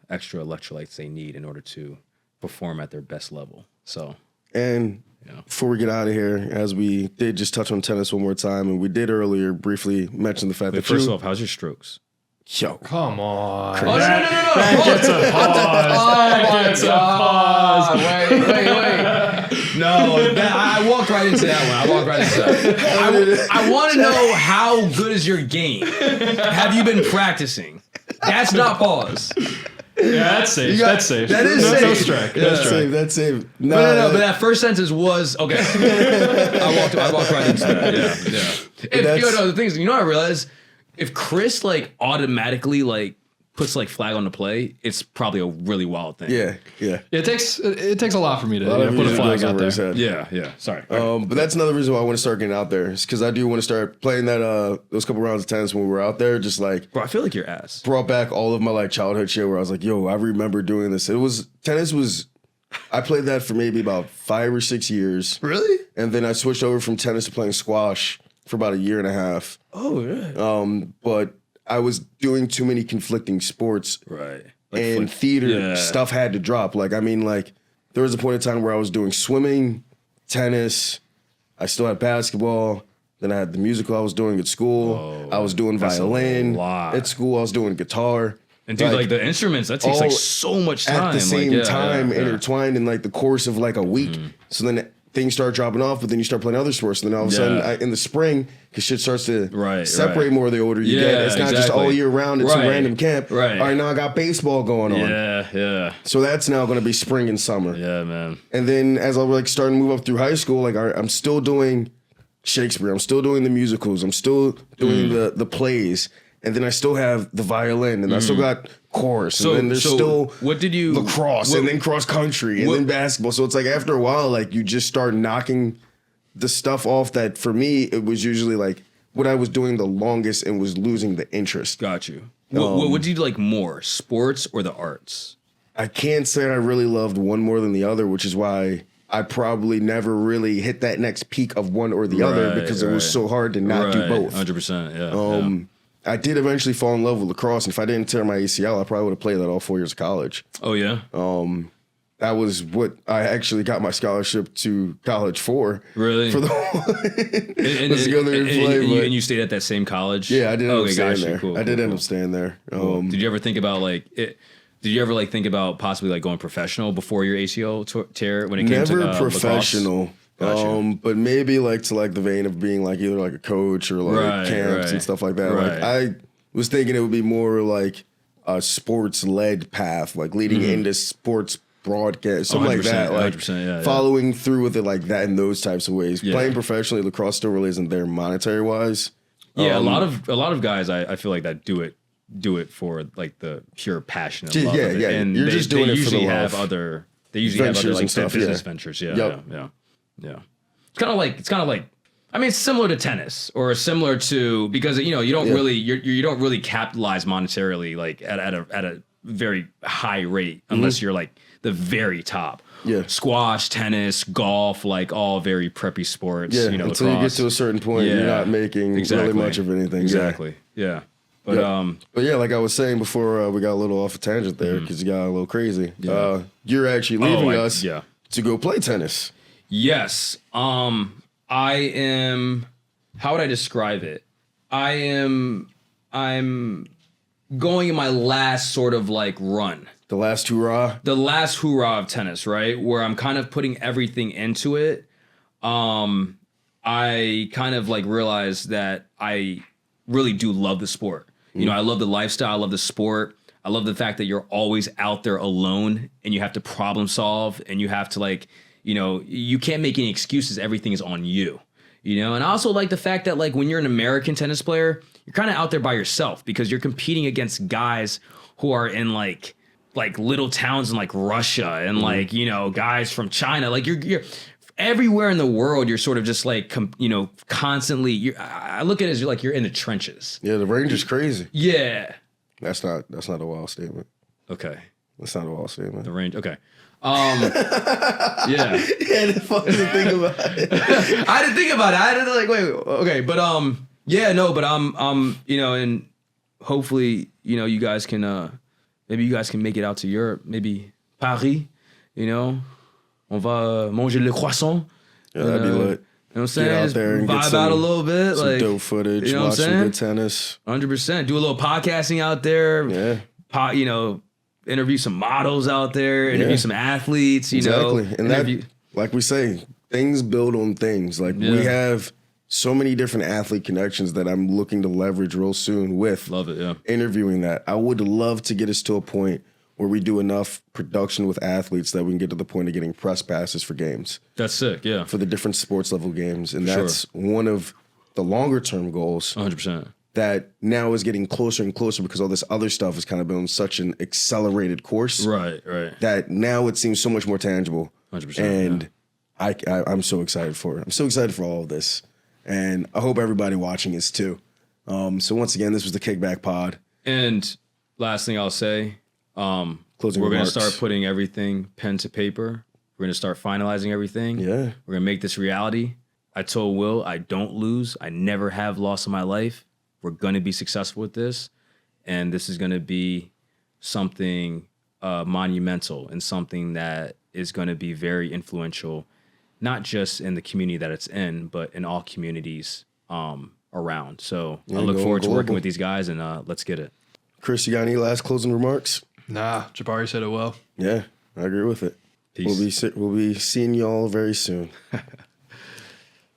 extra electrolytes they need in order to perform at their best level. So, And yeah. before we get out of here, as we did just touch on tennis one more time, and we did earlier briefly mention the fact But that first off, how's your strokes? yo, Come on. Oh, no. That gets a pause. That gets a pause. Wait. No, I walked right into that one. I want to know how good is your game? Have you been practicing? That's not pause. Yeah, that's safe. That's safe. that is no, safe. No strike. No that's strike. safe. That's safe. No. But that first sentence was okay. I walked right into that. Yeah. The thing is, I realized if Chris like automatically like puts like flag on the play, it's probably a really wild thing. Yeah. It takes a lot for me to A lot of put a it flag goes out over his there. head. Yeah. Sorry. But that's another reason why I want to start getting out there. Is because I do want to start playing that those couple rounds of tennis when we were out there. Just like Bro, I feel like your ass. brought back all of my like childhood shit where I was like, yo, I remember doing this. Tennis was. I played that for maybe about 5 or 6 years. Really? And then I switched over from tennis to playing squash for about 1.5 years. Oh, yeah. But I was doing too many conflicting sports. Right. And theater stuff had to drop. Like, I mean, like, there was a point in time where I was doing swimming, tennis, I still had basketball, then I had the musical I was doing at school. Whoa, I was doing that's a violin lot. at school. I was doing guitar. And dude, like the instruments, that takes like all so much time. at the same like, time, intertwined in like the course of like a week. So then things start dropping off, but then you start playing other sports. And then all of a sudden, in the spring, because shit starts to separate more the older you get. It's not just all year round at some random camp. Right. All right, now I got baseball going on. Yeah. So that's now going to be spring and summer. Yeah, man. And then as I was like starting to move up through high school, like I'm still doing Shakespeare. I'm still doing the musicals. I'm still doing the plays. And then I still have the violin, and I still got chorus, and then there's still lacrosse, and then cross country, and then basketball. So it's like after a while, like you just start knocking the stuff off that for me, it was usually like what I was doing the longest and was losing the interest. Got you. What do you like more, sports or the arts? I can't say I really loved one more than the other, which is why I probably never really hit that next peak of one or the other because it was so hard to not do both. 100%. Yeah. I did eventually fall in love with lacrosse, and if I didn't tear my ACL, I probably would have played that all 4 years of college. Oh yeah. That was what I actually got my scholarship to college for. Really? For the was to go there and play. And you stayed at that same college? Yeah, I did end up staying gotcha. there. Cool, I did end up staying there. Did you ever think about did you ever think about possibly like going professional before your ACL tear when it came to never professional. Lacrosse? Gotcha. But maybe like to like the vein of being like either like a coach or like camps and stuff like that. Like I was thinking it would be more like a sports led path, like leading into sports broadcast, something like that. Like 100%, following through with it like that in those types of ways. Yeah. Playing professionally, lacrosse still really isn't there monetary wise. Yeah, a lot of guys I feel like that do it do it for like the pure passion and Yeah, love of it. yeah. And You're they, just doing they it for the usually love. have other they usually have other Ventures like and stuff, business yeah. ventures. Yep. Yeah. It's kind of like I mean, it's similar to tennis or similar to because you don't really you don't really capitalize monetarily like at a very high rate unless you're like the very top. Yeah. Squash, tennis, golf, like all very preppy sports. Yeah, until until you get to a certain point, you're not making really much of anything. Exactly. Yeah. But But yeah, like I was saying before, we got a little off a tangent there because you got a little crazy. Yeah. You're actually leaving us yeah. to go play tennis. Yes. I am. How would I describe it? I'm going in my last sort of like run. The last hurrah. The last hoorah of tennis, right? Where I'm kind of putting everything into it. I kind of like realized that I really do love the sport. You know, I love the lifestyle, I love the sport. I love the fact that you're always out there alone and you have to problem solve and you have to like, you can't make any excuses. Everything is on you, and I also like the fact that like when you're an American tennis player, you're kind of out there by yourself because you're competing against guys who are in like little towns in like Russia and like, guys from China, like you're everywhere in the world. You're sort of just like, constantly, I look at it as like you're in the trenches. Yeah, the range is crazy. Yeah. That's not a wild statement. Okay. That's not a wild statement. The range. Okay. Yeah. Yeah, the fucking think about it. I didn't think about it. I didn't like, wait, okay. But, yeah, no, but I'm, and hopefully, you guys can, maybe you guys can make it out to Europe, maybe Paris, on va manger le croissant. Yeah, that'd be lit. You know what I'm saying? Get out Just there and get vibe out a little bit. some Like dope footage, you know what watch I'm some saying? good tennis. 100%. Do a little podcasting out there. Yeah. Interview some models out there, interview Yeah. some athletes, Exactly. And interview. that, like we say, things build on things. Like we have so many different athlete connections that I'm looking to leverage real soon with Love it, yeah. interviewing that. I would love to get us to a point where we do enough production with athletes that we can get to the point of getting press passes for games, That's sick, yeah. for the different sports level games. And Sure. that's one of the longer term goals 100%. that now is getting closer and closer because all this other stuff has kind of been on such an accelerated course Right. that now it seems so much more tangible. 100%. And I'm so excited for it. I'm so excited for all of this. And I hope everybody watching is too. So once again, this was the Kickback Pod. And last thing I'll say, Closing we're going to remarks. start putting everything pen to paper. We're going to start finalizing everything. Yeah. We're going to make this reality. I told Will, I don't lose. I never have lost in my life. We're going to be successful with this. And this is going to be something monumental and something that is going to be very influential, not just in the community that it's in, but in all communities around. So I look going forward to working global. with these guys and let's get it. Chris, you got any last closing remarks? Nah, Jabari said it well. Yeah, I agree with it. Peace. We'll be seeing y'all very soon.